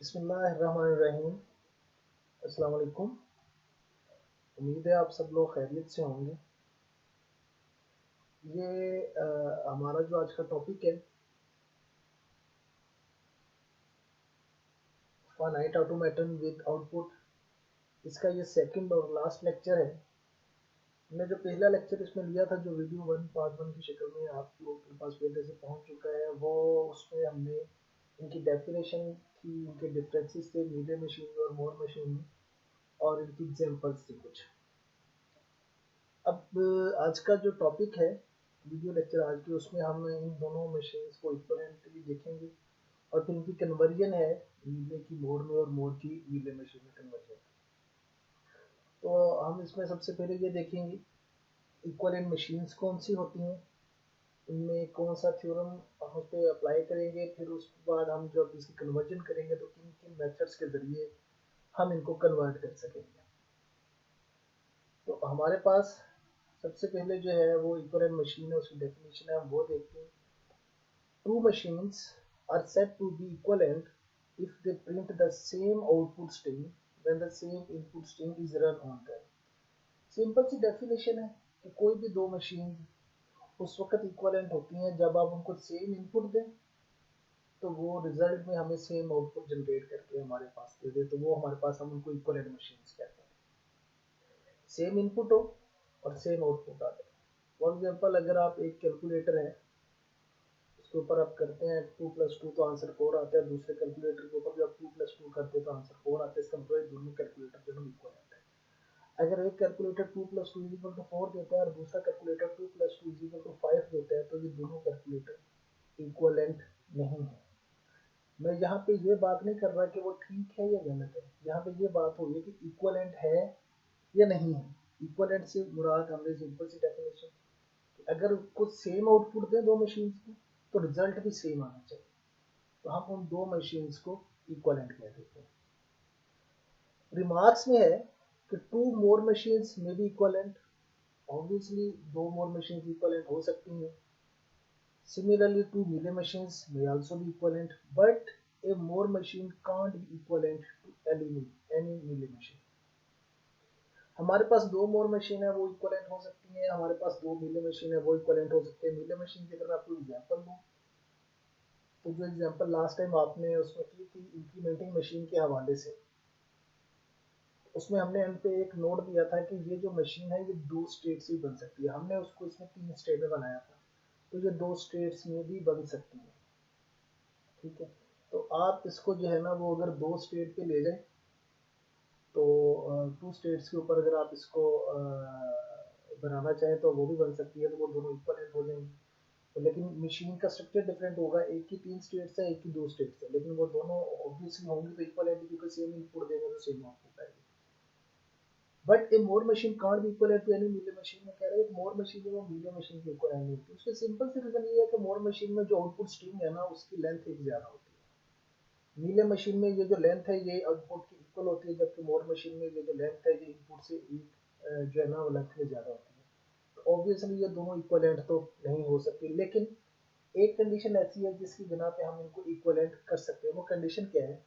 बिस्मिल्लाहिर्रहमानिर्रहीम। अस्सलाम वालेकुम। उम्मीद है आप सब लोग खैरियत से होंगे। ये हमारा जो आज का टॉपिक है फाइनाइट ऑटोमेटन विद आउटपुट, इसका ये सेकंड और लास्ट लेक्चर है। मैंने जो पहला लेक्चर इसमें लिया था, जो वीडियो वन पार्ट वन की शक्ल में आप लोग के पास पहले से पहुंच चुका है, वो उसमें हमने इनकी डेफिनेशन थी, इनके डिफरेंसेस थे मीडियम मशीन में और मोर मशीन में, और इनकी एग्जांपल्स थी कुछ। अब आज का जो टॉपिक है वीडियो लेक्चर आज की, उसमें हम इन दोनों मशीन्स को इक्विवेलेंटली देखेंगे और फिर इनकी कन्वर्जन है नीले की मोर में और मोर की नीले मशीन में कन्वर्जन। तो हम इसमें सबसे पहले ये देखेंगे इक्विवेलेंट मशीन्स कौन सी होती हैं, इनमें कौन सा थ्योरम हम उस पर अप्लाई करेंगे, फिर उसके बाद हम जब इसकी कन्वर्जन करेंगे तो किन किन मेथड्स के ज़रिए हम इनको कन्वर्ट कर सकेंगे। तो हमारे पास सबसे पहले जो है वो इक्विवेलेंट मशीन है, उसकी डेफिनेशन है, हम वो देखते हैं। Two machines are said to be equivalent if they print the same output string when the same input string is run on them. Simple सी डेफिनेशन है कि कोई भी दो मशीन उस वक्त इक्विवेलेंट होती हैं जब आप उनको सेम इनपुट दें तो वो रिजल्ट में हमें सेम आउटपुट जनरेट करके हमारे पास दे दे, तो वो हमारे पास हम उनको इक्विवेलेंट मशीन्स कहते हैं। सेम इनपुट हो और सेम आउटपुट आ जाए। फॉर एग्जांपल, अगर आप एक कैलकुलेटर है उसके ऊपर आप करते हैं 2 + 2 तो आंसर 4 आता है, दूसरे कैलकुलेटर के ऊपर भी आप 2 + 2 करते हैं तो आंसर 4 आता है। इसका मतलब दोनों कैलकुलेटर जो है इक्वल है। अगर एक कैलकुलेटर 2 + 2 = 4 देता है और दूसरा कैलकुलेटर 2 + 2 = 5 देता है, तो ये दोनों कैलकुलेटर इक्वलेंट नहीं है। मैं यहाँ पे ये बात नहीं कर रहा कि वो ठीक है या गलत है, यहाँ पे ये बात हो रही है कि इक्वलेंट है या नहीं है। इक्वलेंट से मुराद हमने सिंपल सी डेफिनेशन, अगर कुछ सेम आउटपुट दें दो मशीन की तो रिजल्ट भी सेम आना चाहिए, तो हम उन दो मशीन्स को इक्वलेंट कह देते हैं। रिमार्क्स में है कि टू मोर मशीन्स में बी इक्वलेंट। ऑब्वियसली दो मोर मशीन्स इक्वलेंट हो सकती हैं। सिमिलरली टू मीले machines may also be equivalent, but a more machine can't be equivalent to any Mealy machine. हमारे पास दो मोर मशीन है वो इक्वलेंट हो सकती है, हमारे पास दो मीले मशीन है वो इक्वलेंट हो सकते हैं। मीले मशीन की अगर मैं आपको एग्जांपल दूं, तो जो एग्जांपल लास्ट टाइम आपने उसमें की थी इंप्लीमेंटिंग मशीन के हवाले से, उसमें हमने एंड पे एक नोट दिया था कि ये जो मशीन है ये दो स्टेट से बन सकती है। हमने उसको इसमें 3 स्टेट में बनाया था, तो ये दो स्टेट्स में भी बन सकती है। ठीक है, तो आप इसको जो है ना वो अगर दो स्टेट पे ले जाए तो 2 स्टेट्स के ऊपर अगर आप इसको बनाना चाहें तो वो भी बन सकती है, तो वो दोनों इक्वलेंट हो जाएंगे। तो लेकिन मशीन का स्ट्रक्चर डिफरेंट होगा, एक की 3 स्टेट्स है, एक की 2 स्टेट्स है, लेकिन वो दोनों ऑब्वियसली होंगी तो इक्वलेंट, क्योंकि सेम इनपुट देंगे तो सेम आउटपुट आएगी। But a Moore machine can't be equal to any Mealy machine में कह रहे हैं मोर मशीन जो वो मीले मशीन के इक्वल नहीं होती। उसका सिंपल सी रीजन ये है कि मोर मशीन में जो आउटपुट स्ट्रिंग है ना उसकी लेंथ एक ज्यादा होती है। मीले मशीन में ये जो लेंथ है ये आउटपुट की इक्वल होती है, जबकि मोर मशीन में ये जो लेंथ है ये इनपुट से एक जो है ना वो लेंथ में ज्यादा होती है। तो ऑब्वियसली ये दोनों इक्वलेंट तो नहीं हो सकती, लेकिन एक कंडीशन ऐसी है जिसकी बिना पे हम इनको इक्वलेंट कर सकते हैं। वो कंडीशन क्या है?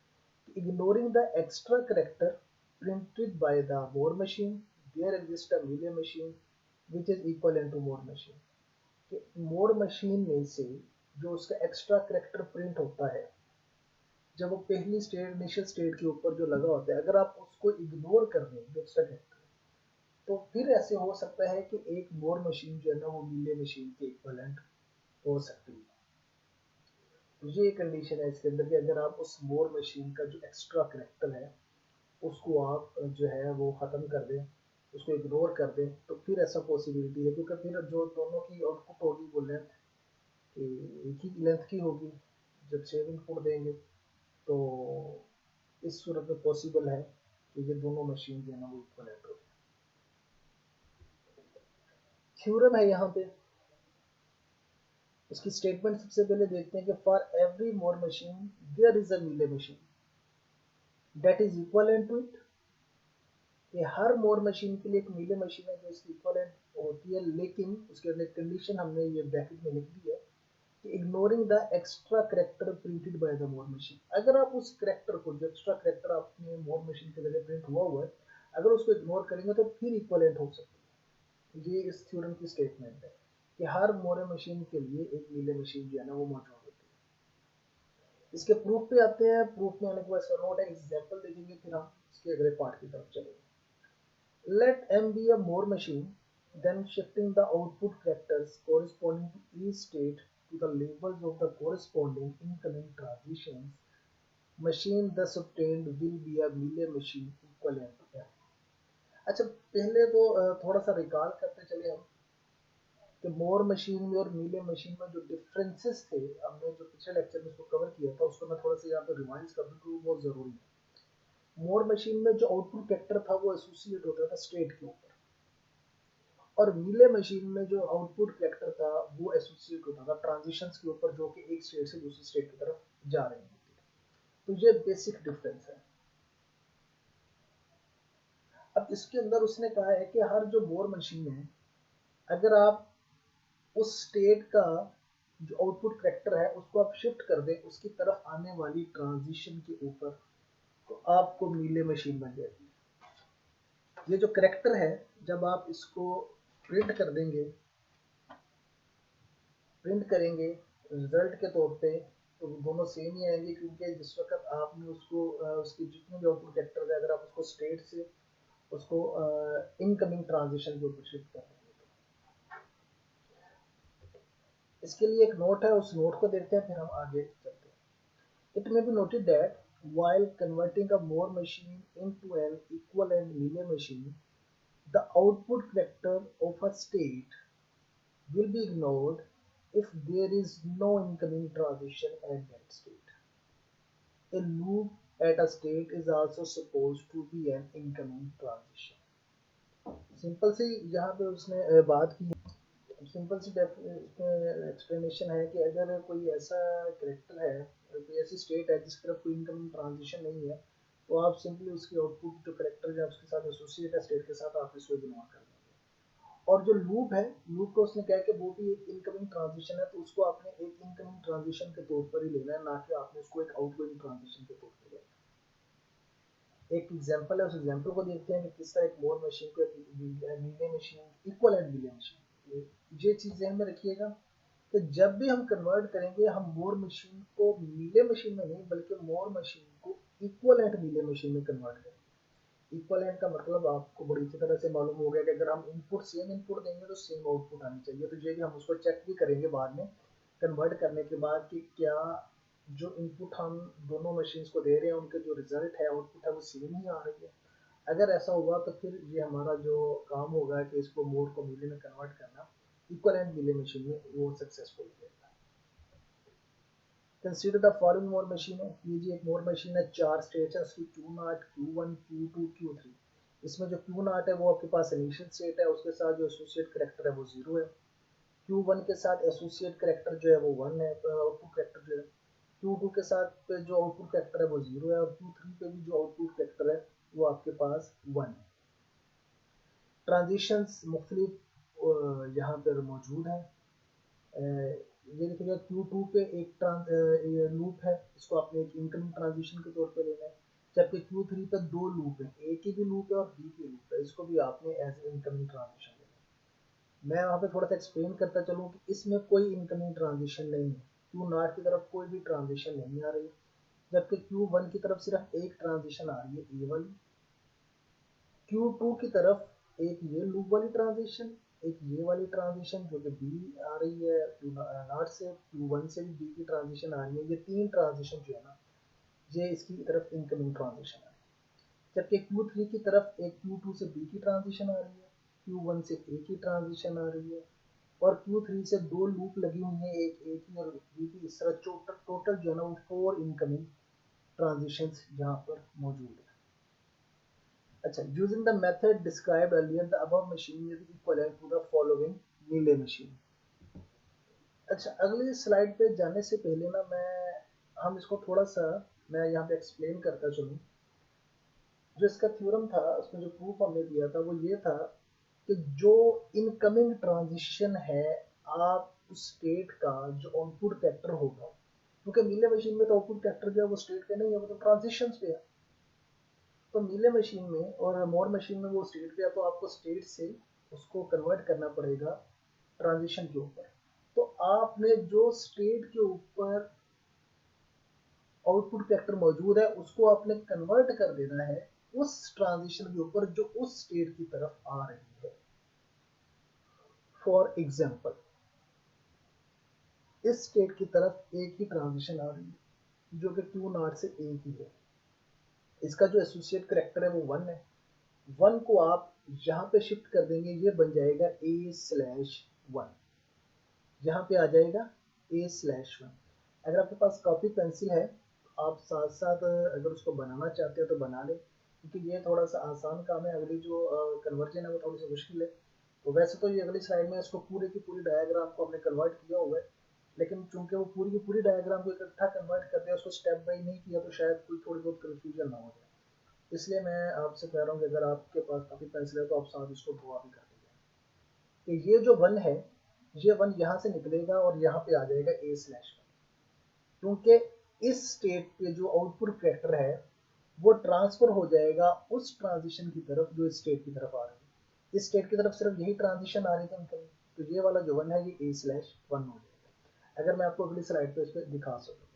Ignoring the extra character printed by the Moore machine, there exists a Mealy machine which is equivalent to Moore machine। कि Moore machine में से जो उसका एक्स्ट्रा करेक्टर प्रिंट होता है जब वो पहली स्टेट इनिशियल स्टेट के ऊपर जो लगा होता है, अगर आप उसको इग्नोर कर दें एक्स्ट्रा करेक्टर, तो फिर ऐसे हो सकता है कि एक मोर मशीन जो है ना वो मीले मशीन के इक्वलेंट हो सकती है। तो ये कंडीशन है इसके अंदर कि अगर आप उस मोर मशीन का जो एक्स्ट्रा करेक्टर है उसको आप जो है वो ख़त्म कर दें, उसको इग्नोर कर दें, तो फिर ऐसा पॉसिबिलिटी है, क्योंकि फिर जो दोनों की आउटपुट होगी वो लेंथ एक ही लेंथ की होगी जब सेम इनपुट देंगे। तो इस सूरत में पॉसिबल है कि ये दोनों मशीन जो है ना वो इक्वलेंट हो जाए। थ्योरम है यहाँ पे, उसकी स्टेटमेंट सबसे पहले देखते हैं कि for every Moore machine there is a Mealy machine that is equivalent to it. कि हर मोर मशीन के लिए एक मीले मशीन है जो इसकी इक्वलेंट होती है, लेकिन उसके अंदर कंडीशन हमने ये ब्रैकेट में लिख दी है ignoring the extra character printed by the Moore machine. अगर आप उस करेक्टर को, जो एक्स्ट्रा करेक्टर आपने मोर मशीन के जरिए प्रिंट हुआ है, अगर उसको इग्नोर करेंगे तो फिर इक्वलेंट हो सकती है। ये इस थ्योरम की स्टेटमेंट है कि हर मोरे मशीन के लिए एक मीले मशीन जो है ना वो मौजूद होती है। इसके प्रूफ पे आते हैं। प्रूफ में आने के बाद इसका नोट है, एग्जाम्पल देखेंगे, फिर हम इसके अगले पार्ट की तरफ चलेंगे। Let M be a Moore machine, then shifting the output characters corresponding to each state to the labels of the corresponding incoming transitions, machine thus obtained will be a Mealy machine equivalent to M। अच्छा, पहले तो थोड़ा सा recall करते चले हम कि मोर machine में और मीले मशीन में जो डिफरेंसेस थे, हमने जो पिछले लेक्चर में उसको कवर किया था, उसको मैं थोड़ा सा यहाँ पे रिवाइज कर दूँ तो बहुत ज़रूरी है। मोर मशीन में जो आउटपुट वेक्टर था वो एसोसिएट होता था स्टेट के ऊपर, और मीले मशीन में जो आउटपुट वेक्टर था वो एसोसिएट होता था ट्रांजिशंस के ऊपर, जो कि एक स्टेट से दूसरी स्टेट की तरफ जा रहे हैं। तो ये बेसिक डिफरेंस है। अब इसके अंदर उसने कहा है कि हर जो मोर मशीन है, अगर आप उस स्टेट का जो आउटपुट वेक्टर है उसको आप शिफ्ट कर दें उसकी तरफ आने वाली ट्रांजिशन के ऊपर, तो आपको मीले मशीन बन जाएगी। ये जो करेक्टर है, जब आप इसको प्रिंट कर देंगे, प्रिंट करेंगे रिजल्ट के तौर पे, तो दोनों सेम ही आएंगे, क्योंकि जिस वक्त आपने उसको उसकी जितने भी आउटपुट वेक्टर है, अगर आप उसको स्टेट से उसको इनकमिंग ट्रांजिशन के ऊपर शिफ्ट कर देंगे। इसके लिए एक नोट है, उस नोट को देखते हैं, फिर हम आगे चलते हैं। It may be noted that while converting a Moore machine into an equivalent Mealy machine, the output vector of a state will be ignored if there is no incoming transition at that state. A loop at a state is also supposed to be an incoming transition. Simple सी यहाँ पे उसने बात की, simple सी explanation है कि अगर कोई ऐसा करेक्टर है, कोई ऐसी स्टेट है जिसकी तरफ कोई इनकमिंग ट्रांजिशन नहीं है, तो आप सिंपली उसकी आउटपुट जो करेक्टर है उसके साथ एसोसिएट है स्टेट के साथ, आप इसको इग्नोर कर देंगे। और जो लूप है, लूप को उसने कहा कि वो भी एक इनकमिंग ट्रांजिशन है, तो उसको आपने एक इनकमिंग ट्रांजिशन के तौर पर ही लेना है, ना कि आपने उसको एक आउटगोइंग ट्रांजिशन के तौर पर लेना है। एक एग्जांपल है, उस एग्जांपल को देखते हैं कि किस तरह एक मोर मशीन को Mealy machine equivalent Mealy machine, ये चीज़ ध्यान में रखिएगा कि जब भी हम कन्वर्ट करेंगे, हम मोर मशीन को मीले मशीन में नहीं बल्कि मोर मशीन को इक्वलेंट मीले मशीन में कन्वर्ट करेंगे। इक्वलेंट का मतलब आपको बड़ी अच्छी तरह से मालूम हो गया कि अगर हम इनपुट सेम इनपुट देंगे तो सेम आउटपुट आनी चाहिए। तो ये भी हम उसको चेक भी करेंगे बाद में कन्वर्ट करने के बाद कि क्या जो इनपुट हम दोनों मशीन्स को दे रहे हैं उनके जो रिजल्ट है, आउटपुट है, वो सेम ही आ रही है। अगर ऐसा हुआ तो फिर ये हमारा जो काम होगा कि इसको मोड को मीले में कन्वर्ट करना, इक्वलेंट मीले मशीन में, वो सक्सेसफुल हो जाएगा। Consider the following more machine है। ये जी एक मोर मशीन है, 4 स्टेट्स है उसकी, Q0, Q1, Q2, Q3। इसमें जो Q0 है वो आपके पास इनिशियल स्टेट है, उसके साथ जो एसोसिएट करेक्टर है वो 0 है। Q1 के साथ एसोसिएट करेक्टर जो है वो 1 है, आउटपुट करेक्टर जो है। Q2 के साथ जो आउटपुट करेक्टर है वो 0 है, और Q3 पे भी जो आउटपुट करेक्टर है वो आपके पास 1 है। ट्रांजिशंस मुख्तलिफ यहाँ पर मौजूद हैं। ये देखिएगा Q2 पे एक लूप है, इसको आपने एक इनकमिंग ट्रांजिशन के तौर पे लेना है, जबकि Q3 पे 2 लूप है, A की भी लूप है और B की लूप है, इसको भी आपने एज इनकमिंग ट्रांजिशन लेना है। मैं वहाँ पे थोड़ा सा एक्सप्लेन करता चलूँ कि इसमें कोई इनकमिंग ट्रांजिशन नहीं है, Q0 की तरफ कोई भी ट्रांजिशन नहीं आ रही, जबकि Q1 की तरफ सिर्फ एक ट्रांजिशन आ रही है, A वाली। Q2 की तरफ एक ये लूप वाली ट्रांजिशन, एक ये वाली ट्रांजिशन जो कि B आ रही है Q0 से, Q1 से भी B की ट्रांजिशन आ रही है। ये 3 ट्रांजिशन जो है ना, ये इसकी तरफ इनकमिंग ट्रांजिशन है। जबकि Q3 की तरफ एक Q2 से B की ट्रांजिशन आ रही है, Q1 से A की ट्रांजिशन आ रही है, और Q3 से 2 लूप लगी हुई है, एक A की और B की। इस तरह टोटल जो है ना वो 4 इनकमिंग ट्रांजिशन यहाँ पर मौजूद है। अच्छा, using the method described earlier, the above machine is equivalent to the following Mealy machine। अच्छा, अगली स्लाइड पे जाने से पहले ना हम इसको थोड़ा सा मैं यहाँ पे एक्सप्लेन करता चलूँ। जो इसका थ्योरम था, उसमें जो प्रूफ हमने दिया था वो ये था कि जो इनकमिंग ट्रांजिशन है, आप उस स्टेट का जो आउटपुट फैक्टर होगा, क्योंकि मीले मशीन में तो आउटपुट फैक्टर जो है वो स्टेट पे नहीं है, वो तो ट्रांजिशन पे है। तो मीले मशीन में और मोर मशीन में वो स्टेट पे है, तो आपको स्टेट से उसको कन्वर्ट करना पड़ेगा ट्रांजिशन के ऊपर। तो आपने जो स्टेट के ऊपर आउटपुट फैक्टर मौजूद है उसको आपने कन्वर्ट कर देना है उस ट्रांजिशन के ऊपर जो उस स्टेट की तरफ आ रही है। फॉर एग्जाम्पल, इस स्टेट की तरफ एक ही ट्रांजिशन आ रही है जो कि क्यू नॉट से एक ही है। इसका जो एसोसिएट करेक्टर है वो 1 है। 1 को आप यहाँ पे शिफ्ट कर देंगे, ये बन जाएगा a/1, यहाँ पे आ जाएगा a/1। अगर आपके पास कॉपी पेंसिल है तो आप साथ साथ अगर उसको बनाना चाहते हो तो बना लें, क्योंकि ये थोड़ा सा आसान काम है। अगली जो कन्वर्जन है वो थोड़ी सी मुश्किल है। तो वैसे तो ये अगली स्लाइड में इसको पूरी की पूरी डायग्राम को हमने कन्वर्ट किया हुआ है, लेकिन चूंकि वो पूरी की पूरी डायग्राम को इकट्ठा कन्वर्ट कर दिया, उसको स्टेप बाई नहीं किया, तो शायद कोई थोड़ी बहुत कन्फ्यूजन ना हो जाए। इसलिए मैं आपसे कह रहा हूँ कि अगर आपके पास कॉपी पेंसिल है तो आप साथ इसको ड्रॉ भी कर दीजिए। कि ये जो 1 है, ये 1 यहाँ से निकलेगा और यहाँ पे आ जाएगा a/1, क्योंकि इस स्टेट पे जो आउटपुट फैक्टर है वो ट्रांसफर हो जाएगा उस ट्रांजिशन की तरफ जो इस स्टेट की तरफ आ रही है। इस स्टेट की तरफ सिर्फ यही ट्रांजिशन आ रही थी इनकमिंग, तो ये वाला जो 1 है ये a/1 हो जाएगा। अगर मैं आपको अगली स्लाइड पे इस पर दिखा सकूँ,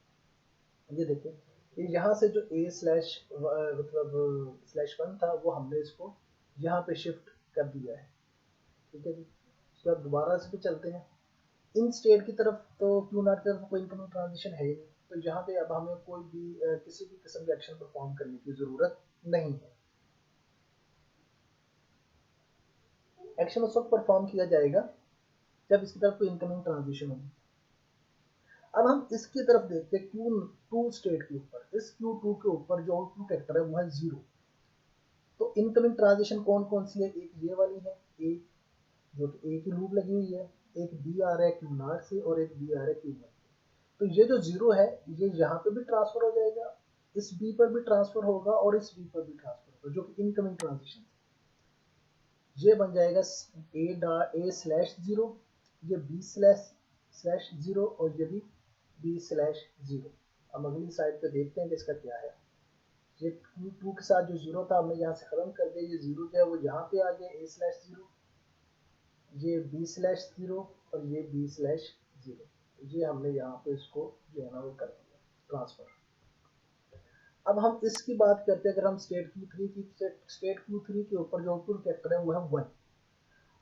ये देखिए, ये यहाँ से जो a/1 था वो हमने इसको यहाँ पे शिफ्ट कर दिया है। ठीक है जी, इसके बाद दोबारा इस पे चलते हैं। इन स्टेट की तरफ तो क्यू नॉट की तरफ कोई इनकमिंग ट्रांजिशन है ही नहीं, तो यहाँ पे अब हमें कोई भी किसी भी किस्म के एक्शन परफॉर्म करने की जरूरत नहीं है। एक्शन उस वक्त परफॉर्म किया जाएगा जब इसकी तरफ कोई इनकमिंग ट्रांजिशन होगी। अब हम इसकी तरफ देखते हैं Q2 स्टेट के ऊपर। इस Q2 के ऊपर जो आउटपुट वेक्टर है वो है 0। तो इनकमिंग ट्रांजिशन कौन कौन सी है? एक ये वाली है A, जो कि A की लूप लगी हुई है, एक B आ रहा है Q0 से और एक B आ रहा है Q1। तो ये जो 0 है ये यहाँ पे भी ट्रांसफर हो जाएगा, इस B पर भी ट्रांसफर होगा और इस B पर भी ट्रांसफर होगा, जो कि इनकमिंग ट्रांजिशन। ये बन जाएगा a/0, ये b/0 और ये भी b/0। अब अगली साइड पे देखते हैं कि इसका क्या है। ये Q2 के साथ जो 0 था हमने यहाँ से खत्म कर दिया, ये 0 जो है वो यहाँ पे आ गया a/0, ये b/0 और ये b/0। ये हमने यहाँ पे इसको जो है ना वो कर दिया ट्रांसफर। अब हम इसकी बात करते हैं, अगर हम स्टेट Q3 के ऊपर जो आउटपुट वेक्टर है वो है 1।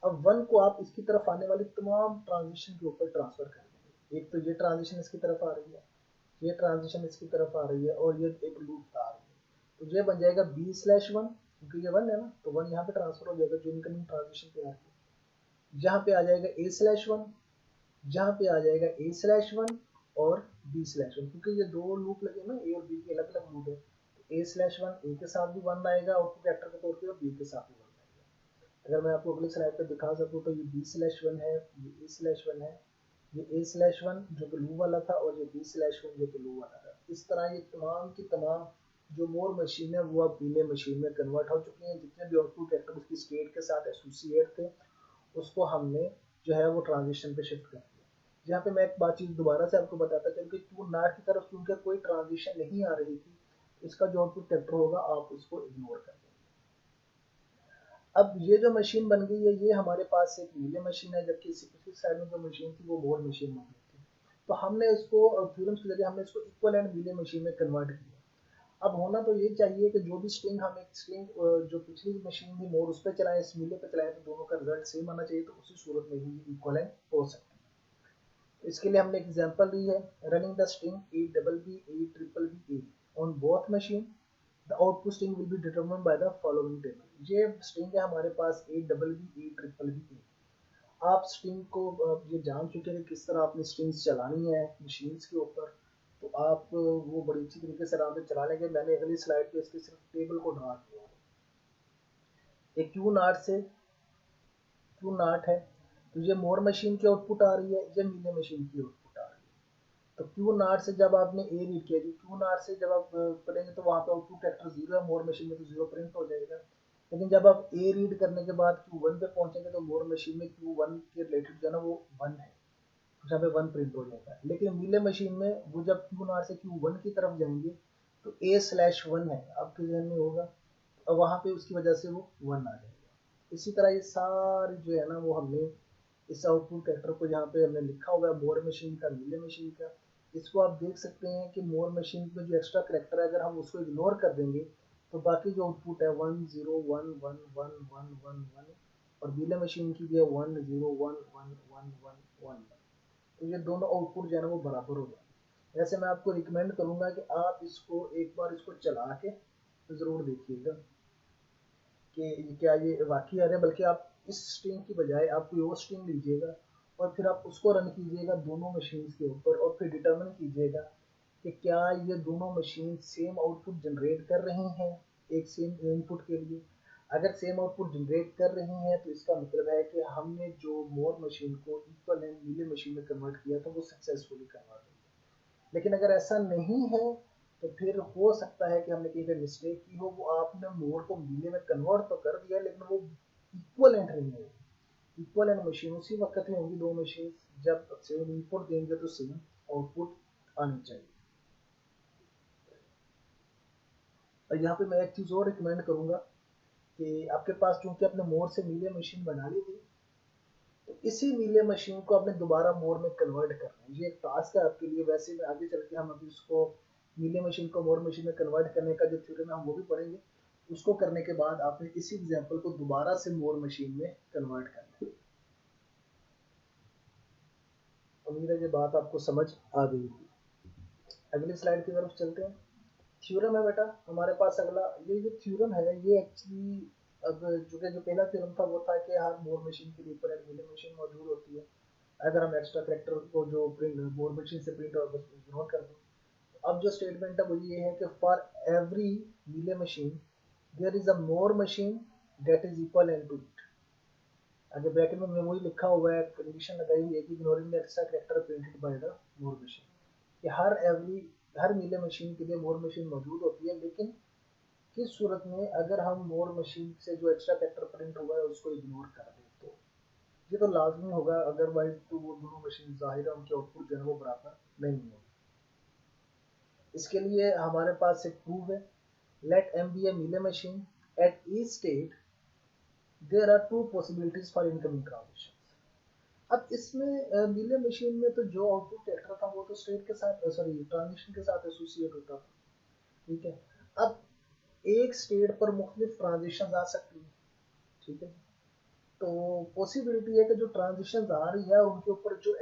अब 1 को आप इसकी तरफ आने वाली तमाम ट्रांजिशन के ऊपर ट्रांसफर कर देंगे। एक तो ये ट्रांजिशन इसकी तरफ आ रही है, ये ट्रांजिशन इसकी तरफ आ रही है और ये एक लूप आ रही है, तो ये बन जाएगा b/1, क्योंकि ये 1 है ना, तो 1 यहाँ पे ट्रांसफर हो जाएगा जो इनकमिंग ट्रांजिशन पे आ रही है। यहाँ पे आ जाएगा a/1, यहाँ पे आ जाएगा a/1 और b/1, क्योंकि ये दो लूप लगे ना, a और b के अलग अलग लूप है, तो a/1 a के साथ भी 1 आएगा आउटपुट वेक्टर के तौर पे और b के साथ भी 1 आएगा। अगर मैं आपको अगली स्लाइड पे दिखा सकूँ तो ये b/1 है, ये a/1 है, ये a/1 जो कि लूप वाला था और ये b/1 जो कि लूप वाला था। इस तरह ये तमाम की तमाम जो मोर मशीन है वो अब पीले मशीन में कन्वर्ट हो चुकी हैं। जितने भी आउटपुट वेक्टर उसकी स्टेट के साथ एसोसिएट थे उसको हमने जो है वो ट्रांजिशन पे शिफ्ट कर दिया। यहाँ पे मैं एक बात चीज दोबारा से आपको बताता चलूं कि Q0 की तरफ क्योंकि कोई ट्रांजिशन नहीं आ रही थी, इसका जो आउटपुट वेक्टर होगा आप उसको इग्नोर कर देंगे। अब ये जो मशीन बन गई है ये हमारे पास एक नीले मशीन है, जबकि इसी पिछली साइड में जो मशीन थी वो मोर मशीन मौजूद थी। तो हमने इसको थ्योरम्स के जरिए हमने इसको इक्वल एंड नीले मशीन में कन्वर्ट किया। अब होना तो ये चाहिए कि जो भी स्ट्रिंग हम एक स्ट्रिंग जो पिछली मशीन थी मोर उस पर चलाएं, इस नीले पे चलाएं, तो दोनों का रिजल्ट सेम आना चाहिए, तो उसी सूरत में ही ये इक्वल एंड हो सकती है। इसके लिए हमने एक एग्जांपल ली है, running the string a/b/a on both machine, the output string will be determined by the following table. ये स्ट्रिंग है हमारे पास a/b/a/b। आप स्ट्रिंग को ये जान चुके हैं किस तरह आपने स्ट्रिंग्स चलानी है मशीन्स के ऊपर, तो आप वो बड़ी अच्छी तरीके से आराम से चला लेंगे। मैंने अगली स्लाइड पे इसके सिर्फ टेबल को ड्रा किया है। एक Q0 है, तो ये मोर मशीन की आउटपुट आ रही है, ये नीले मशीन की आउटपुट आ रही है। तो Q0 से जब आपने A रीड किया, Q0 से जब आप पढ़ेंगे तो वहाँ पे आउटपुट वेक्टर 0 है, मोर मशीन में तो 0 प्रिंट हो जाएगा। लेकिन जब आप A रीड करने के बाद Q1 पे पहुंचेंगे तो मोर मशीन में Q1 के रिलेटेड जो है ना वो 1 है। जहाँ पे 1 प्रिंट हो जाएगा। लेकिन मीले मशीन में वो जब Q0 से Q1 की तरफ जाएंगे तो A/1 है, आपके जहन में होगा, और वहाँ पे उसकी वजह से वो 1 आ जाएगा। इसी तरह ये सारी जो है ना वो हमने इस आउटपुट कैरेक्टर को यहाँ पे हमने लिखा हुआ है मोर मशीन का, मीले मशीन का। इसको आप देख सकते हैं कि मोर मशीन में जो एक्स्ट्रा कैरेक्टर है अगर हम उसको इग्नोर कर देंगे तो बाकी जो आउटपुट है 1 0 1 1 1 1 1 1, और मीले मशीन की भी है 1 0 1 1 1 1 1। तो ये दोनों आउटपुट जो है ना वो बराबर हो जाए। वैसे मैं आपको रिकमेंड करूंगा कि आप इसको एक बार इसको चला के ज़रूर देखिएगा कि क्या ये वाकई आ रहा है। बल्कि आप इस स्ट्रिंग की बजाय आप कोई और स्ट्रिंग लीजिएगा और फिर आप उसको रन कीजिएगा दोनों मशीन के ऊपर, और फिर डिटरमिन कीजिएगा कि क्या ये दोनों मशीन सेम आउटपुट जनरेट कर रही हैं एक सेम इनपुट के लिए। अगर सेम आउटपुट जनरेट कर रही हैं तो इसका मतलब है कि हमने जो मोर मशीन को इक्वलेंट मीले मशीन में कन्वर्ट किया था वो सक्सेसफुली कन्वर्ट हो गया। लेकिन अगर ऐसा नहीं है तो फिर हो सकता है कि हमने कहीं पे मिस्टेक की हो, वो आपने मोर को मीले में कन्वर्ट तो कर दिया लेकिन वो इक्वलेंट नहीं है। इक्वलेंट मशीन उसी वक्त में होंगी दो मशीन जब सेम इनपुट देंगे तो सेम आउटपुट आनी चाहिए। और यहाँ पे मैं एक चीज़ और रिकमेंड करूँगा कि आपके पास चूंकि आपने मोर से मीले मशीन बना ली थी तो इसी मीले मशीन को आपने दोबारा मोर में कन्वर्ट करना है। ये एक टास्क है आपके लिए। वैसे में आगे चल के हम अभी उसको मीले मशीन को मोर मशीन में कन्वर्ट करने का जो थ्योरम है हम वो भी पढ़ेंगे। उसको करने के बाद आपने इसी एग्जांपल को दोबारा से मोर मशीन में कन्वर्ट करना है। उम्मीद है ये बात आपको समझ आ गई होगी। अगली स्लाइड की तरफ चलते हैं। थ्योरम है बेटा हमारे पास अगला। ये जो थ्योरम है ये एक्चुअली अब जो पहला थ्योरम था वो था कि हर मोर मशीन के ऊपर एक मीले मशीन मौजूद होती है। अगर हम एक्स्ट्रा करेक्टर को जो प्रिंट मोर मशीन से प्रिंट और बस इग्नोर कर दें। अब जो स्टेटमेंट है वो ये है कि for every Mealy machine there is a Moore machine that is equal and to it. आगे ब्रैकेट में मेमोरी लिखा हुआ है, कंडीशन लगाई हुई है कि ignoring the extra character printed by the Moore machine. कि हर मीले मशीन के लिए मोर मशीन मौजूद होती है, लेकिन किस सूरत में अगर हम मोर मशीन से जो एक्स्ट्रा फैक्टर प्रिंट हुआ है उसको इग्नोर कर दें तो ये तो लाजमी होगा, अदरवाइज तो वो दोनों मशीन जाहिर है उनके आउटपुट जो है वो बराबर नहीं होगी। इसके लिए हमारे पास एक प्रूफ है। Late M be a Mealy machine at each state there are two possibilities for incoming transition. अब इसमें मीले मशीन में तो जो आउटपुट फैक्टर था वो तो स्टेट के साथ सॉरी ट्रांजिशन के साथ एसोसिएट होता था। ठीक है। अब एक स्टेट पर मुख्तलिफ ट्रांजिशन आ सकती है। ठीक है। तो पॉसिबिलिटी है कि जो ट्रांजिशन आ रही है उनके ऊपर जो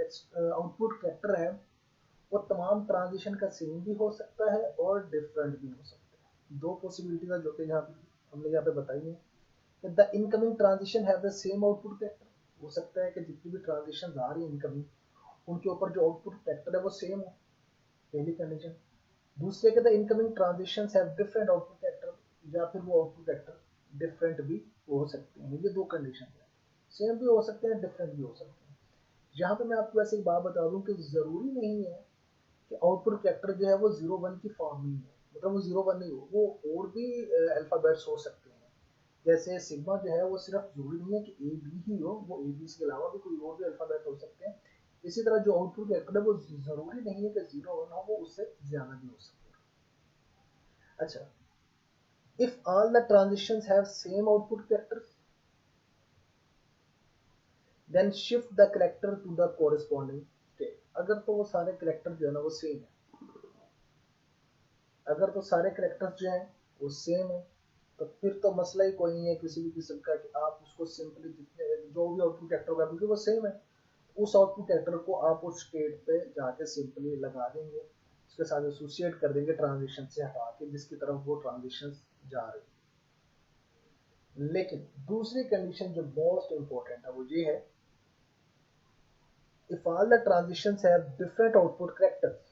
आउटपुट फैक्टर है वो तमाम ट्रांजिशन का सेम भी हो सकता है और डिफरेंट भी हो सकता है। दो पॉसिबिलिटीज है जो कि यहाँ हमने यहाँ पे बताई है कि the incoming transition have the same output factor. हो सकता है कि जितनी भी ट्रांजिशन आ रही है इनकमिंग उनके ऊपर जो आउटपुट फैक्टर है वो सेम हो, पहली कंडीशन। दूसरे के the incoming transitions have different output factor, या फिर वो आउटपुट फैक्टर डिफरेंट भी हो सकते हैं। ये दो कंडीशन है, सेम भी हो सकते हैं डिफरेंट भी हो सकते हैं। यहाँ पे मैं आपको ऐसे एक बात बता दूं कि जरूरी नहीं है कि आउटपुट फैक्टर जो है वो 0 1 की फॉर्म में ही है, मतलब वो 0 1 नहीं हो, वो और भी अल्फाबेट्स हो सकते हैं। जैसे सिग्मा जो है वो सिर्फ जरूरी नहीं है कि ए बी ही हो, वो ए बी के अलावा भी कोई और भी अल्फाबेट हो सकते हैं। इसी तरह जो आउटपुट फैक्टर है वो जरूरी नहीं है कि 0 1 हो, वो उससे ज्यादा भी हो सकते हैं। अच्छा, if all the transitions have same output characters then shift the character to the corresponding state। अगर तो वो सारे करेक्टर जो है ना वो सेम है, अगर तो सारे करेक्टर्स जो हैं वो सेम है तो फिर तो मसला ही कोई नहीं है किसी भी किस्म का कि आप उसको सिंपली जितने जो भी आउटपुट कैरेक्टर होगा क्योंकि वो सेम है, उस आउटपुट कैरेक्टर को आप उस स्टेट पे जाके सिंपली लगा देंगे, उसके साथ एसोसिएट कर देंगे ट्रांजिशन से हटा के जिसकी तरफ वो ट्रांजिशन जा रही है। लेकिन दूसरी कंडीशन जो मोस्ट इंपॉर्टेंट है वो ये है, if all the transitions have different output characters,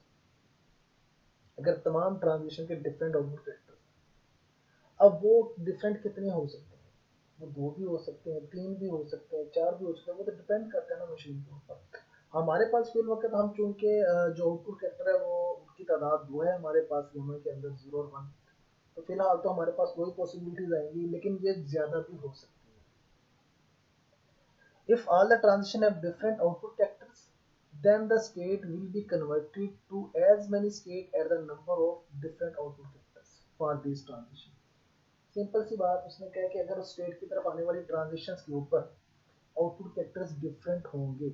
अगर तमाम ट्रांजिशन के डिफरेंट आउटपुट कैरेक्टर्स, अब वो डिफरेंट कितने हो सकते हैं? वो दो भी हो सकते हैं, तीन भी हो सकते हैं, चार भी हो सकते हैं, वो तो डिपेंड करता है ना मशीन के ऊपर। हमारे पास फिर वक्त हम चूंकि जो आउटपुट कैरेक्टर है वो उनकी तादाद दो है हमारे पास दोनों के अंदर 0 और 1, तो फिलहाल तो हमारे पास दो ही पॉसिबिलिटीज आएंगी, लेकिन ये ज्यादा भी हो सकती है। If all the transition have different output characters then the state will be converted to as many state as the number of different output vectors for this transition. Simple सी बात उसने कहा कि अगर उस स्टेट की तरफ आने वाली ट्रांजिशंस के ऊपर आउटपुट वेक्टर्स डिफरेंट होंगे,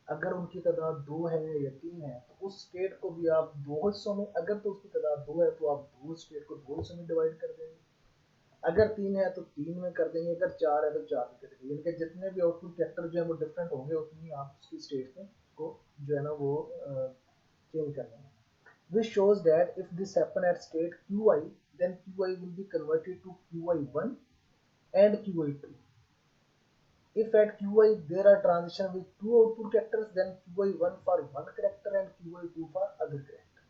अगर उनकी तादाद 2 है या 3 है तो उस स्टेट को भी आप दो हिस्सों में, अगर तो उसकी तादाद 2 है तो आप दो स्टेट को दो हिस्सों में डिवाइड कर देंगे, अगर 3 है तो 3 में कर देंगे, अगर 4 है तो 4 में कर देंगे, यानी कि जितने भी आउटपुट वेक्टर जो है वो डिफरेंट होंगे उतनी आप उसकी स्टेट को जो है ना वो चेंज कर देंगे. Which shows that if this happen at state qi, then qi will be converted to qi1 and qi2. If at qi there are transition with two output characters, then qi1 for one character and qi2 for other character.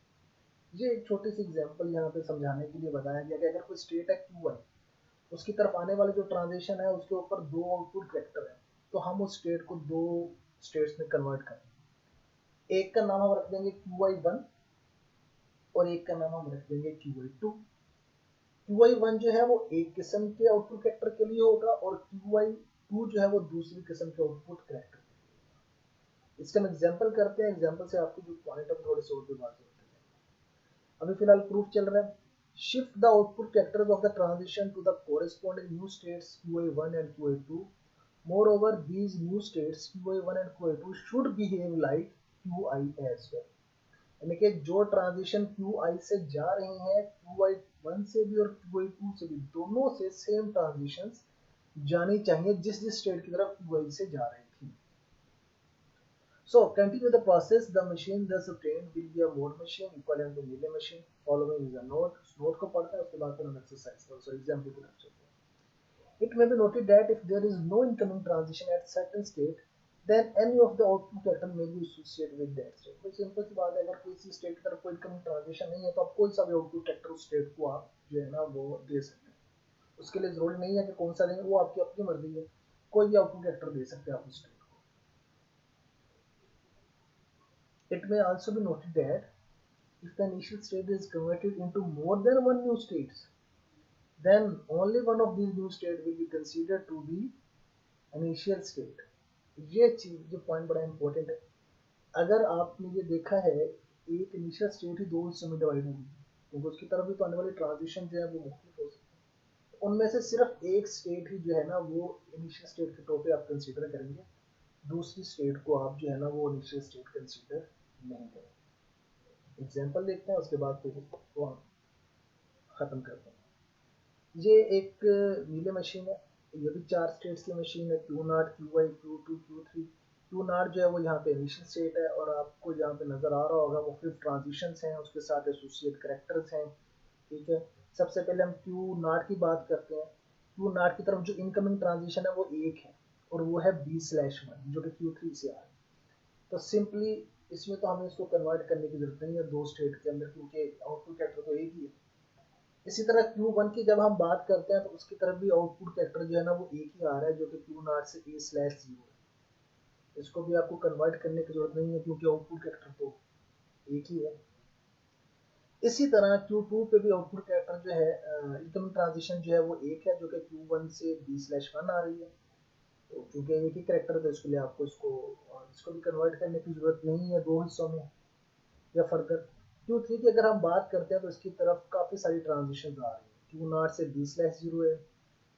ये एक छोटी सी example यहाँ पे समझाने के लिए बताया गया कि अगर कोई स्टेट है qi, उसकी तरफ आने वाले जो ट्रांजिशन है उसके ऊपर दो आउटपुट कैरेक्टर है, तो हम उस स्टेट को दो स्टेट्स में कन्वर्ट करेंगे. एक का नाम हम रख देंगे qi1 और एक का नाम हम रख देंगे qi2. qi1 जो है वो एक किस्म के आउटपुट कैरेक्टर के लिए होगा और qi2 जो है वो दूसरी किस्म के आउटपुट कैरेक्टर के लिए होगा. इसका हम एग्जांपल करते हैं, एग्जांपल से आपको जो पॉइंट है थोड़े से और भी वाज़ेह होते हैं. अभी फिलहाल प्रूफ चल रहा है. Shift the output characters of the transition to the corresponding new states qi1 and qi2. Moreover, these new states qi1 and qi2 should behave like qi as well. यानी कि जो ट्रांजिशन qi से जा रही हैं qi1 से भी और qi2 से भी, दोनों से सेम ट्रांजिशंस जानी चाहिए जिस जिस स्टेट की तरफ qi से जा रही थी. So continue the process. The machine thus obtained will be a mode machine equivalent to Mealy machine. Following is a note. Note को पढ़ते हैं उसके बाद फिर हम एक्सरसाइज सॉरी एग्जांपल की तरफ चलते हैं. It may be noted that if there is no incoming transition at certain state, then any of the output vector may be associated with that state. तो सिंपल सी बात है, अगर किसी स्टेट की तरफ कोई incoming ट्रांजिशन नहीं है तो आप कोई सा भी आउटपुट वेक्टर उस स्टेट को आप जो है ना वो दे सकते हैं. उसके लिए जरूरी नहीं है कि कौन सा देंगे, वो आपकी अपनी मर्जी है, कोई भी आउटपुट वेक्टर दे सकते हैं आप उस स्टेट को. It may also be noted that if the initial state is converted into more than one new states, then only one of these new state will be considered to be initial state. ये चीज जो point बड़ा important है. अगर आपने ये देखा है एक इनिशियल स्टेट ही दो हिस्सों में डिवाइड होगी, क्योंकि उसकी तरफ भी तो आने वाली ट्रांजिशन जो है वो मुख्तलिफ हो सकती है. उनमें से सिर्फ एक स्टेट ही जो है ना वो इनिशियल स्टेट के तौर पे आप कंसीडर करेंगे, दूसरी स्टेट को आप जो है ना वो इनिशियल स्टेट कंसीडर नहीं करेंगे. एग्जांपल देखते हैं उसके बाद फिर इसको हम खत्म करते हैं. ये एक नीले मशीन है, ये भी 4 स्टेट्स की मशीन है, Q0 QI Q2 Q3. Q0 जो है वो यहाँ पे इनिशियल स्टेट है और आपको यहाँ पे नजर आ रहा होगा मुख्तलिफ ट्रांजिशंस हैं, उसके साथ एसोसिएट कैरेक्टर्स हैं. ठीक है, सबसे पहले हम Q0 की बात करते हैं. Q0 की तरफ जो इनकमिंग ट्रांजिशन है वो एक है और वो है B/1 जो कि Q3 से आ रहा है. तो सिंपली इसमें तो हमें इसको कन्वर्ट करने की जरूरत नहीं है दो स्टेट के अंदर, क्योंकि आउटपुट कैरेक्टर तो एक ही है. इसी तरह Q1 की जब हम बात करते हैं तो उसकी तरफ भी आउटपुट कैरेक्टर जो है ना वो एक ही आ रहा है जो कि Q0 से A/0 है. इसको भी आपको कन्वर्ट करने की जरूरत नहीं है क्योंकि आउटपुट कैरेक्टर तो एक ही है. इसी तरह Q2 पे भी आउटपुट कैरेक्टर जो है इनकमिंग ट्रांजिशन जो है वो एक है जो कि Q1 से B/1 आ रही है. तो क्योंकि एक ही कैरेक्टर है तो इसके लिए आपको इसको भी कन्वर्ट करने की जरूरत नहीं है दो हिस्सों में या फर्दर. Q3 की अगर हम बात करते हैं तो इसकी तरफ काफ़ी सारी ट्रांजिशन आ रही है. Q0 से B/0 है,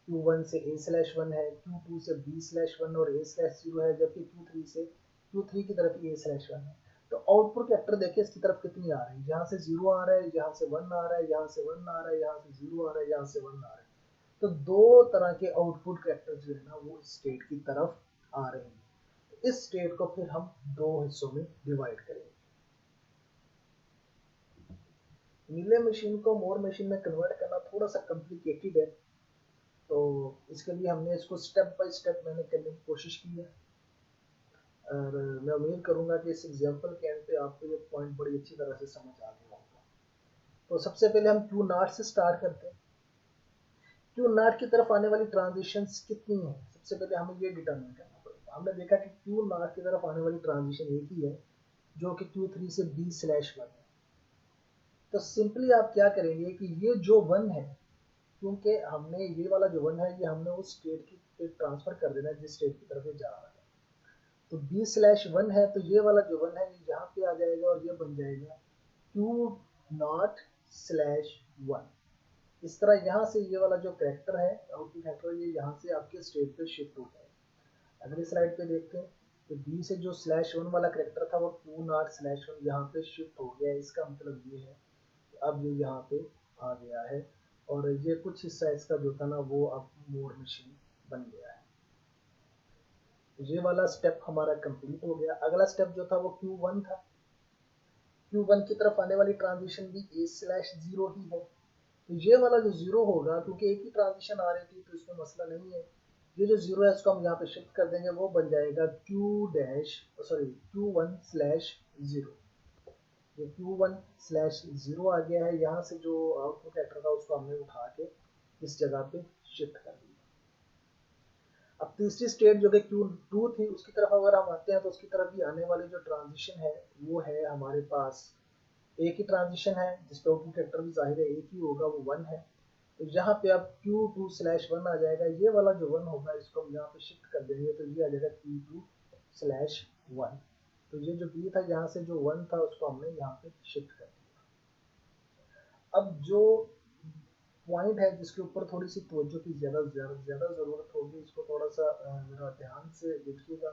Q1 से A/1 है, Q2 से B/1 और A/0 है, जबकि Q3 की तरफ A/1 है. तो आउटपुट कैरेक्टर देखिए इसकी तरफ कितनी आ रही है, यहाँ से 0 आ रहा है, यहाँ से 1 आ रहा है, यहाँ से 1 आ रहा है, यहाँ से 0 आ रहा है, यहाँ से 1 आ रहा है. तो दो तरह के आउटपुट कैरेक्टर जो है ना वो स्टेट की तरफ आ रहे हैं. तो इस स्टेट को फिर हम दो हिस्सों में डिवाइड करेंगे. नीले मशीन को मोर मशीन में कन्वर्ट करना थोड़ा सा कॉम्प्लिकेटेड है, तो इसके लिए हमने इसको स्टेप बाय स्टेप मैंने करने की कोशिश की है और मैं उम्मीद करूंगा कि इस एग्जांपल के एंड पे आपको ये पॉइंट बड़ी अच्छी तरह से समझ आ गया होगा. तो सबसे पहले हम Q0 से स्टार्ट करते हैं. Q0 की तरफ आने वाली ट्रांजिशंस कितनी है, सबसे पहले हमें ये डिटरमिन करना पड़ेगा. हमने देखा कि Q0 की तरफ आने वाली ट्रांजिशन एक ही है जो कि Q3 से B/1 है. तो सिंपली आप क्या करेंगे कि ये जो 1 है, क्योंकि हमने ये वाला जो 1 है ये हमने उस स्टेट की ट्रांसफर कर देना है जिस स्टेट की तरफ ये जा रहा है. तो b/1 है तो ये वाला जो 1 है ये यहाँ पे आ जाएगा और ये बन जाएगा q0/1। इस तरह यहाँ से ये वाला जो कैरेक्टर है आउटपुट कैरेक्टर ये यहाँ से आपके स्टेट पे शिफ्ट हो जाएगा। अगली स्लाइड पे देखते हैं तो b से जो /1 वाला कैरेक्टर था वो q0/1 यहाँ पे शिफ्ट हो गया है। इसका मतलब ये है अब ये यहाँ पे आ गया है और ये कुछ हिस्सा इसका जो था ना वो अब मोर मशीन बन गया है। ये वाला स्टेप हमारा कंप्लीट हो गया। अगला स्टेप जो था वो Q1 था। Q1 की तरफ आने वाली ट्रांजिशन भी a/0 ही है। तो ये वाला जो जीरो होगा क्योंकि एक ही ट्रांजिशन आ रही थी तो इसमें मसला नहीं है। ये जो जीरो है इसको हम यहाँ पे शिफ्ट कर देंगे, वो बन जाएगा Q1/0। ये Q1/0 आ गया है। यहाँ से जो आउटपुट वेक्टर था उसको हमने उठा के इस जगह पे शिफ्ट कर दिया। अब तीसरी स्टेट जो कि Q2 थी उसकी तरफ अगर हम आते हैं तो उसकी तरफ भी आने वाली जो ट्रांजिशन है वो है हमारे पास एक ही ट्रांजिशन है जिसपे आउटपुट वेक्टर भी जाहिर है एक ही होगा, वो 1 है। तो यहाँ पे अब Q2/1 आ जाएगा। ये वाला जो 1 होगा इसको हम यहाँ पे शिफ्ट कर देंगे तो ये आ जाएगा Q2/1। तो ये जो B था यहाँ से जो 1 था उसको हमने यहाँ पे शिफ्ट कर दिया। अब जो पॉइंट है जिसके ऊपर थोड़ी सी तवज्जो की ज्यादा जरूरत होगी, इसको थोड़ा सा जरा ध्यान से देखिएगा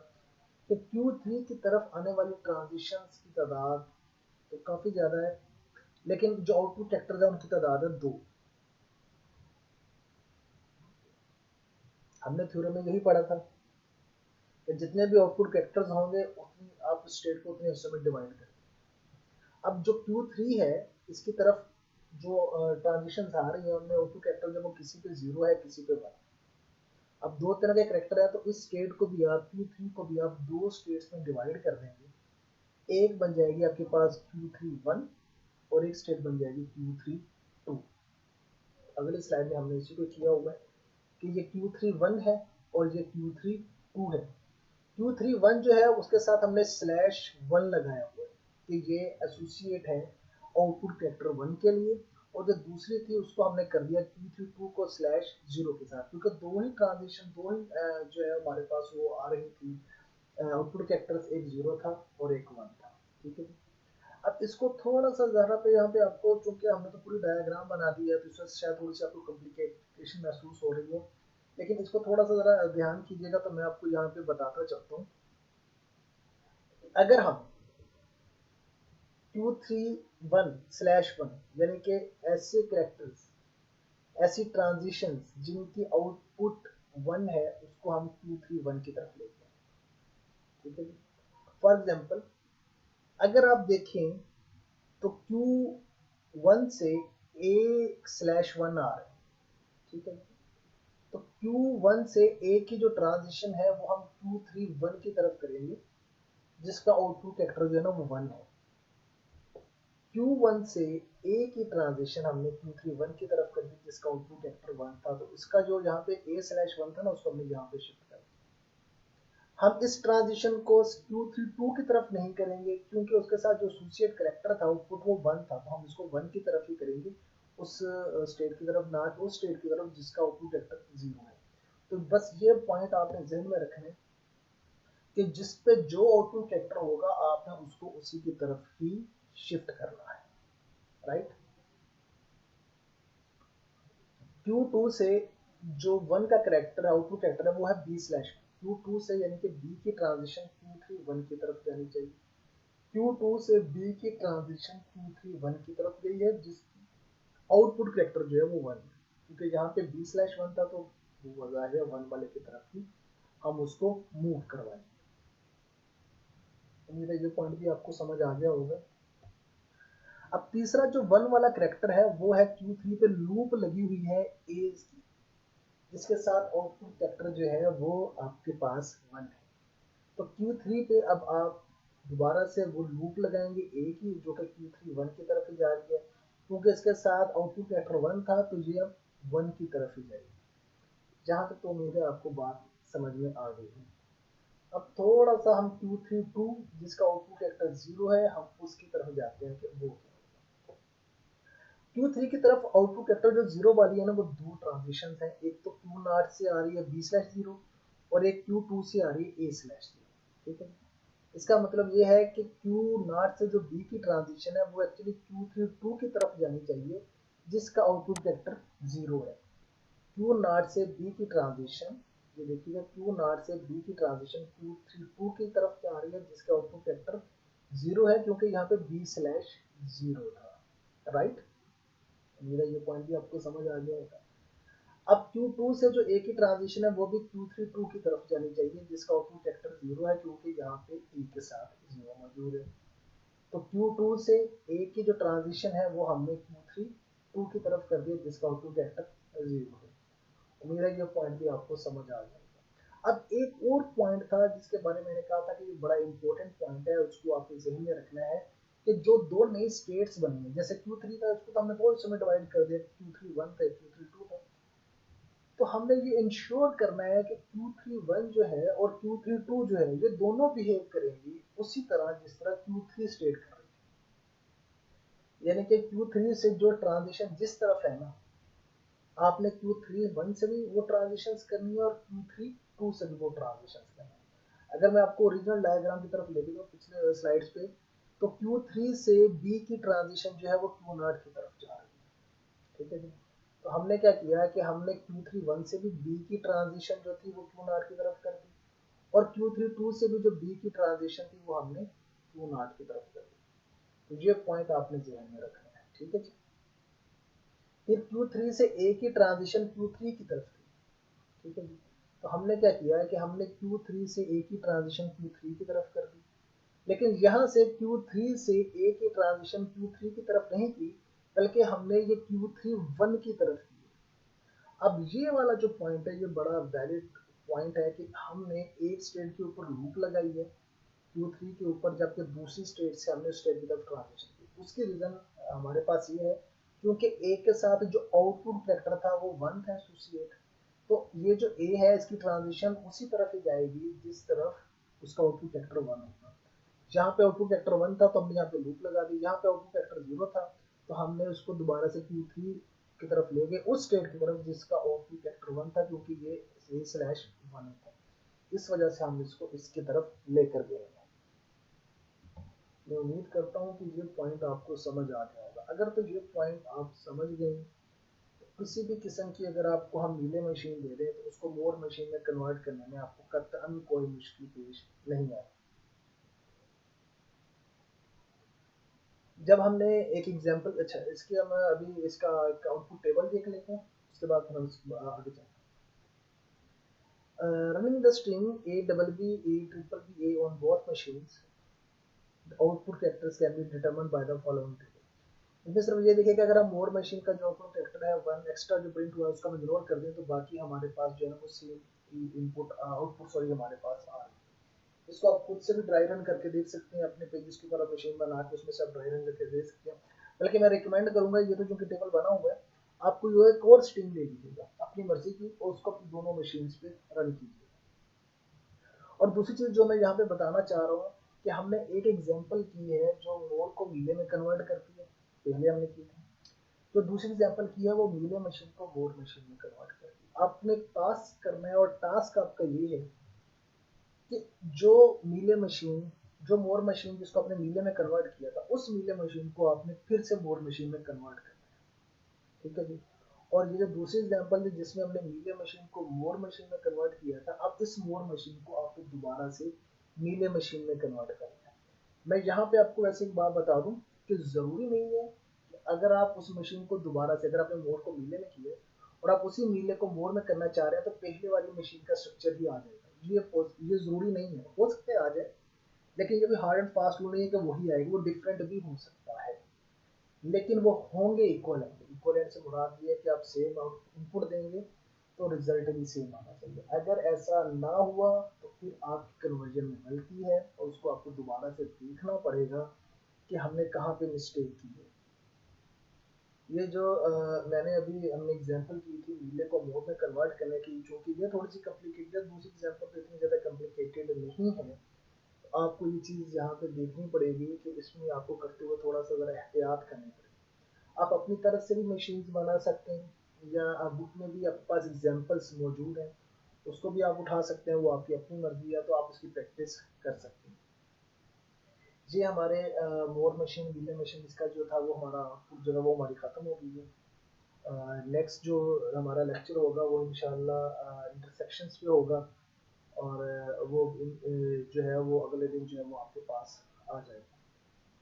कि Q3 की तरफ आने वाली ट्रांजिशंस की तादाद तो काफी ज्यादा है, लेकिन जो आउटपुट वेक्टर है उनकी तादाद है 2। हमने थ्योरम में यही पढ़ा था कि जितने भी आउटपुट वेक्टर्स होंगे उतनी आप स्टेट को उतने हिस्सों में डिवाइड करें। अब जो Q3 है इसकी तरफ जो ट्रांजिशन आ रही है उनमें आउटपुट वेक्टर जो वो किसी पे 0 है किसी पे 1। अब दो तरह के करेक्टर है तो इस स्टेट को भी आप Q3 को भी आप दो स्टेट्स में डिवाइड कर देंगे। एक बन जाएगी आपके पास Q3/1 और एक स्टेट बन जाएगी Q3/2। अगली स्लाइड में हमने इसी को किया हुआ है कि ये Q3/1 है और ये Q3/2 है। Q3/1 जो है उसके साथ हमने /1 लगाया हुआ है कि ये एसोसिएट है आउटपुट वेक्टर 1 के लिए, और जो दूसरी थी उसको हमने कर दिया Q3/2 को /0 के साथ, क्योंकि दो ही ट्रांजिशन दो ही जो है हमारे पास वो आ रही थी आउटपुट वेक्टर्स, एक 0 था और एक 1 था। ठीक है। अब इसको थोड़ा सा ज़रा पे यहाँ पे आपको, चूंकि हमने तो पूरी डायग्राम बना दी है तो इसमें शायद थोड़ी सी आपको कॉम्प्लिकेशन महसूस हो रही हो, लेकिन इसको थोड़ा सा ज़रा ध्यान कीजिएगा तो मैं आपको यहाँ पे बताता चलता हूँ। अगर हम Q3/1 यानी कि ऐसे करेक्टर्स ऐसी ट्रांजिशंस जिनकी आउटपुट 1 है उसको हम Q3/1 की तरफ लेते हैं। ठीक है जी। फॉर एग्जाम्पल अगर आप देखें तो Q1 से A/1 आ रहा है। ठीक है। तो Q1 से A की जो ट्रांजिशन है वो हम Q3/1 की तरफ करेंगे जिसका आउटपुट वेक्टर जो है ना वो 1 है। Q1 से A की ट्रांजिशन हमने Q3/1 की तरफ कर दी जिसका आउटपुट वेक्टर 1 था, तो इसका जो यहाँ पे A/1 था ना उसको हमने यहाँ पे शिफ्ट कर दिया। हम इस ट्रांजिशन को Q3/2 की तरफ नहीं करेंगे क्योंकि उसके साथ जो एसोसिएट कैरेक्टर था आउटपुट वो 1 था, तो हम इसको 1 की तरफ ही करेंगे, उस स्टेट की तरफ ना कि उस स्टेट की तरफ जिसका आउटपुट वेक्टर 0 है। तो बस ये पॉइंट आपने ध्यान में रखने कि जिस पे जो आउटपुट वेक्टर होगा आपने उसको उसी की तरफ ही शिफ्ट करना है। राइट। Q2 से जो 1 का करेक्टर आउटपुट कैरेक्टर है वो है B/1। Q2 से यानी कि B की ट्रांजिशन Q3/1 की तरफ जानी चाहिए। Q2 से B की ट्रांजिशन Q3/1 की तरफ गई है जिसकी आउटपुट कैरेक्टर जो है वो 1 है, क्योंकि यहाँ पे B/1 था तो वो जाहिर है 1 वाले की तरफ ही हम उसको मूव करवाएंगे। उम्मीद है ये पॉइंट भी आपको समझ आ गया होगा। अब तीसरा जो 1 वाला करेक्टर है वो है Q3 पे लूप लगी हुई है A की, जिसके साथ आउटपुट वेक्टर जो है वो आपके पास 1 है। तो Q3 पे अब आप दोबारा से वो लूप लगाएंगे A की जो कि Q3/1 की तरफ ही जा रही है, क्योंकि इसके साथ आउटपुट वेक्टर 1 था तो ये अब 1 की तरफ ही जाएगी। जहां तक तो उम्मीद है आपको बात समझ में आ गई है। अब थोड़ा सा हम Q3/2 जिसका आउटपुट वेक्टर 0 है हम उसकी तरफ जाते हैं कि वो Q3 की तरफ आउटपुट वेक्टर जो 0 वाली है ना वो दो ट्रांजिशन है, एक तो Q0 से आ रही है B/0 और एक Q2 से आ रही है A/0। ठीक है। इसका मतलब ये है कि Q नॉट से जो B की ट्रांजिशन है वो एक्चुअली Q32 की तरफ जानी चाहिए, जिसका आउटपुट वेक्टर 0 है। Q नॉट से B की ट्रांजिशन, ये देखिएगा, Q नॉट से B की ट्रांजिशन Q32 की तरफ जा रही है, जिसका आउटपुट वेक्टर 0 है, क्योंकि यहाँ पे B/0 था, राइट। मेरा ये पॉइंट भी आपको समझ आ गया होगा। अब Q2 से जो A की ट्रांजिशन है वो भी Q32 की तरफ जानी चाहिए, जिसका आउटपुट वेक्टर 0 है, क्योंकि यहाँ पे A के साथ 0 मौजूद है। तो Q2 से A की जो ट्रांजिशन है वो हमने Q32 की तरफ कर दिया, जिसका आउटपुट वेक्टर 0 है। उम्मीद है ये पॉइंट भी आपको समझ आ जाएगा। अब एक और पॉइंट था जिसके बारे में मैंने कहा था कि ये बड़ा इंपॉर्टेंट पॉइंट है, उसको आपके जहन में रखना है, कि जो दो नई स्टेट्स बनी है, जैसे Q3 था, उसको तो हमने बहुत हिस्सों में डिवाइड कर दिया, Q3 1 था, Q3 2 था। तो हमने ये इंश्योर करना है कि Q3 1 जो है और Q3 2 जो है, ये दोनों बिहेव करेंगी उसी तरह जिस तरह Q3 स्टेट कर रही है। यानी कि Q3 से जो ट्रांजिशन जिस तरफ है ना, आपने Q3 1 से भी वो ट्रांजिशंस करनी है और Q3 2 से भी वो ट्रांजिशंस करनी है। अगर मैं आपको ओरिजिनल डायग्राम की तरफ ले लूँ पिछले स्लाइड्स पे, तो Q3 से B की ट्रांजिशन जो है वो Q0 की तरफ जा रही है, ठीक है जी। तो हमने क्या किया है कि हमने Q3 1 से भी B की ट्रांजिशन जो थी वो Q0 की तरफ कर दी, और Q3 2 से भी जो B की ट्रांजिशन थी वो हमने Q0 की तरफ कर दी। तो ये पॉइंट आपने ध्यान में रखना है, ठीक है जी। फिर Q3 से A की ट्रांजिशन Q3 की तरफ थी, ठीक है जी। तो हमने क्या किया है कि हमने Q3 से A की ट्रांजिशन Q3 की तरफ कर दी, लेकिन यहाँ से Q3 से A की ट्रांजिशन Q3 की तरफ नहीं की, बल्कि हमने ये Q3 1 की तरफ की। अब ये वाला जो पॉइंट है ये बड़ा वैलिड पॉइंट है कि हमने एक स्टेट के ऊपर लूप लगाई है Q3 के ऊपर, जबकि दूसरी स्टेट से हमने स्टेट की तरफ ट्रांजिशन की। उसकी रीजन हमारे पास ये है, क्योंकि A के साथ जो आउटपुट वेक्टर था वो 1 था, एसोसिएट। तो ये जो A है इसकी ट्रांजिशन उसी तरफ ही जाएगी जिस तरफ उसका आउटपुट वेक्टर 1 होगा। जहाँ पे आउटपुट वेक्टर 1 था तो हमने यहाँ पे लूप लगा दी, यहाँ पे आउटपुट वेक्टर 0 था तो हमने उसको दोबारा से Q3 की तरफ ले गए, उस स्टेट की तरफ जिसका आउटपुट वेक्टर 1 था, क्योंकि ये A/1 था, इस वजह से हम इसको इसकी तरफ लेकर गए हैं। मैं उम्मीद करता हूँ कि ये पॉइंट आपको समझ आ गया होगा। अगर तो ये पॉइंट आप समझ गए, तो किसी भी किस्म की अगर आपको हम मीले मशीन दे दें तो उसको मोर मशीन में कन्वर्ट करने में आपको कतई कोई मुश्किल पेश नहीं आए। जब हमने एक एग्जांपल, अच्छा इसके हम अभी इसका आउटपुट टेबल देख लेते हैं, उसके बाद फिर हम आगे चलते हैं। Running the string A BB A on both machines, the output characters can be determined by the following table। इसमें सिर्फ ये देखिए कि अगर हम मोर मशीन का जो आउटपुट वेक्टर है 1 एक्स्ट्रा जो प्रिंट हुआ है उसका हम इग्नोर कर दें, तो बाकी हमारे पास जो है ना वो सेम इनपुट आउटपुट सॉरी हमारे पास आ रही है। इसको आप खुद से भी ड्राई रन करके देख सकते हैं, अपने पेजेस के ऊपर आप मशीन बना के उसमें से आप ड्राई रन करके देख सकते हैं। बल्कि मैं रिकमेंड करूंगा, ये तो जो टेबल बना हुआ है, आपको ये एक और स्ट्रिंग ले लीजिएगा अपनी मर्जी की और उसको अपनी दोनों मशीन पे रन कीजिए। और दूसरी चीज जो मैं यहाँ पे बताना चाह रहा हूँ कि हमने एक एग्जांपल की है जो मोर को मीले में कन्वर्ट करती है, पहले हमने की थी। जो दूसरी एग्जांपल की है वो मीले मशीन को मोर मशीन में कन्वर्ट करती है। आपने टास्क करना है, और टास्क आपका ये है कि जो मीले मशीन, जो मोर मशीन जिसको आपने मीले में कन्वर्ट किया था, उस मीले मशीन को आपने फिर से मोर मशीन में कन्वर्ट करना है, ठीक है जी। और ये जो दूसरी एग्जांपल थी जिसमें हमने मीले मशीन को मोर मशीन में कन्वर्ट किया था, अब इस मोर मशीन को आपको दोबारा से मीले मशीन में कन्वर्ट करना है। मैं यहाँ पे आपको वैसे एक बात बता दूं कि जरूरी नहीं है कि अगर आप उस मशीन को दोबारा से, अगर आपने मोर को मीले में किया और आप उसी मीले को मोर में करना चाह रहे हैं, तो पहले वाली मशीन का स्ट्रक्चर ही आ जाएगा। ये जरूरी नहीं है, हो सकता है आ जाए, लेकिन ये भी हार्ड एंड फास्ट रूल नहीं है कि वही आएगी, वो डिफरेंट भी हो सकता है, लेकिन वो होंगे इक्वलेंट। इक्वलेंट से मुराद ये है कि आप सेम इनपुट देंगे तो रिजल्ट भी सेम आना चाहिए। अगर ऐसा ना हुआ तो फिर आपकी कन्वर्जन में गलती है और उसको आपको दोबारा से देखना पड़ेगा कि हमने कहाँ पे मिस्टेक की है। ये जो मैंने अभी हमने एग्जांपल की थी नीले को मोड में कन्वर्ट करने की, चूंकि ये थोड़ी सी कॉम्प्लिकेटेड है, दूसरी एग्जांपल तो इतनी ज़्यादा कॉम्प्लिकेटेड नहीं है, तो आपको ये चीज़ यहाँ पे देखनी पड़ेगी कि इसमें आपको करते हुए थोड़ा सा ज़रा एहतियात करनी पड़ेगी। आप अपनी तरफ से भी मशीन्स बना सकते हैं, या बुक में भी आपके पास एग्जांपल्स मौजूद हैं, उसको भी आप उठा सकते हैं, वो आपकी अपनी मर्जी है, तो आप उसकी प्रैक्टिस कर सकते हैं। ये हमारे मोर मशीन विले मशीन इसका जो था वो हमारा जो है वो हमारी ख़त्म हो गई है। नेक्स्ट जो हमारा लेक्चर होगा वो इंशाल्लाह इंटरसेक्शंस पे होगा, और वो जो है वो अगले दिन जो है वो आपके पास आ जाएगा।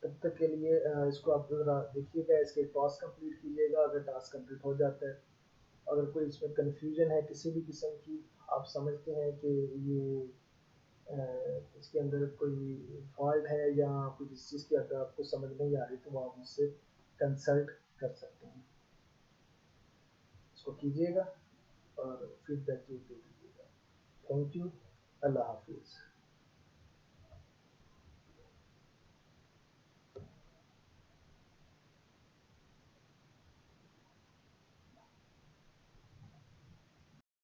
तब तक के लिए इसको आप ज़रा देखिएगा, इसके टास्क कंप्लीट कीजिएगा। अगर टास्क कंप्लीट हो जाता है, अगर कोई इसमें कन्फ्यूजन है किसी भी किस्म की, आप समझते हैं कि ये इसके अंदर कोई फॉल्ट है या कुछ इस चीज़ की अगर आपको समझ नहीं आ रही, तो वो आप मुझसे कंसल्ट कर सकते हैं। इसको कीजिएगा और फीडबैक जरूर दे दीजिएगा। Thank you. अल्लाह हाफिज़।